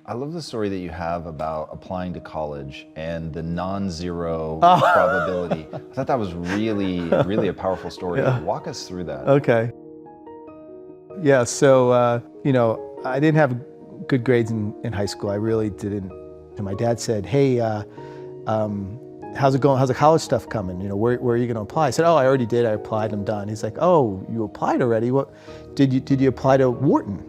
I love the story that you have about applying to college and the non-zero probability. I thought that was really a powerful story. Yeah. Walk us through that. Okay. Yeah, so, I didn't have good grades in high school. I really didn't. And my dad said, hey, how's it going? How's the college stuff coming? Where are you going to apply? I said, oh, I already did. I applied. I'm done. He's like, oh, you applied already? What? Did you apply to Wharton?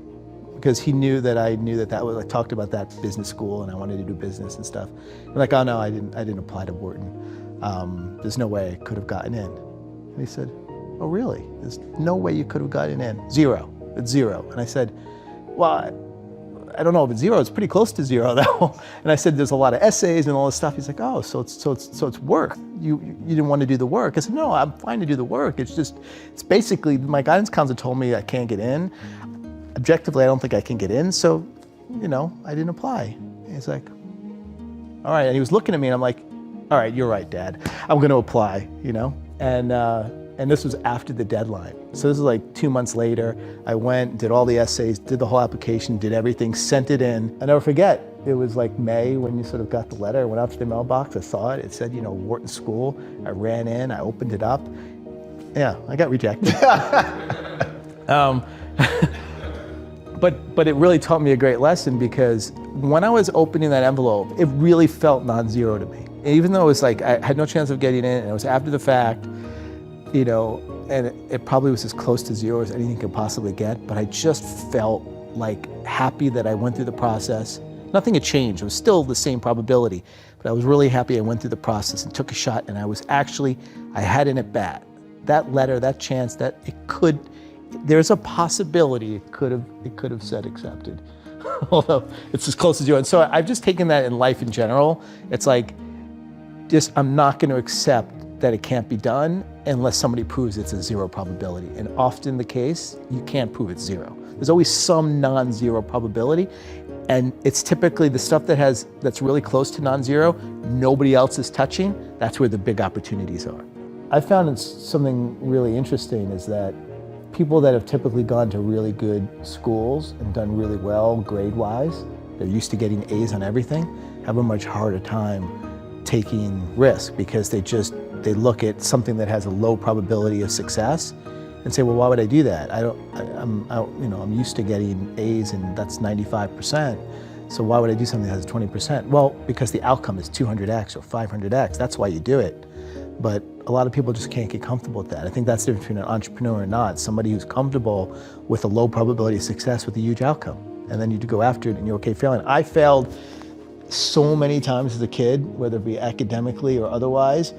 Because he knew that I was, I talked about that business school and I wanted to do business and stuff. I'm like, oh no, I didn't apply to Wharton. There's no way I could have gotten in. And he said, oh really? There's no way you could have gotten in. Zero. It's zero. And I said, well, I don't know if it's zero. It's pretty close to zero though. And I said, there's a lot of essays and all this stuff. He's like, oh, so it's work. You didn't want to do the work. I said, no, I'm fine to do the work. It's basically, my guidance counselor told me I can't get in. Objectively, I don't think I can get in. So, I didn't apply. And he's like, all right. And he was looking at me and I'm like, all right, you're right, Dad. I'm going to apply, And this was after the deadline. So this is like 2 months later. I went, did all the essays, did the whole application, did everything, sent it in. I never forget, it was like May when you sort of got the letter. I went out to the mailbox, I saw it. It said, Wharton School. I ran in, I opened it up. Yeah, I got rejected. But it really taught me a great lesson because when I was opening that envelope, it really felt non-zero to me. Even though it was like, I had no chance of getting in and it was after the fact, and it probably was as close to zero as anything could possibly get, but I just felt like happy that I went through the process. Nothing had changed, it was still the same probability, but I was really happy I went through the process and took a shot and I had an at bat. That letter, that chance, that there's a possibility it could have said accepted, although it's as close as zero. And so I've just taken that in life in general. It's like, I'm not going to accept that it can't be done unless somebody proves it's a zero probability. And often the case, you can't prove it's zero. There's always some non-zero probability. And it's typically the stuff that's really close to non-zero, nobody else is touching, that's where the big opportunities are. I found something really interesting is that people that have typically gone to really good schools and done really well grade-wise, they're used to getting A's on everything, have a much harder time taking risk because they look at something that has a low probability of success and say, well, why would I do that? I'm used to getting A's and that's 95%. So why would I do something that has 20%? Well, because the outcome is 200x or 500x. That's why you do it. But a lot of people just can't get comfortable with that. I think that's the difference between an entrepreneur and not. Somebody who's comfortable with a low probability of success with a huge outcome. And then you go after it and you're okay failing. I failed so many times as a kid, whether it be academically or otherwise,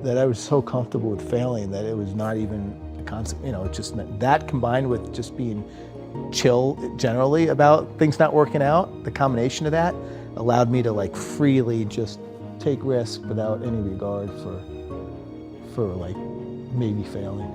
that I was so comfortable with failing that it was not even a concept. It just meant that combined with just being chill generally about things not working out, the combination of that allowed me to freely just take risk without any regard for maybe failing.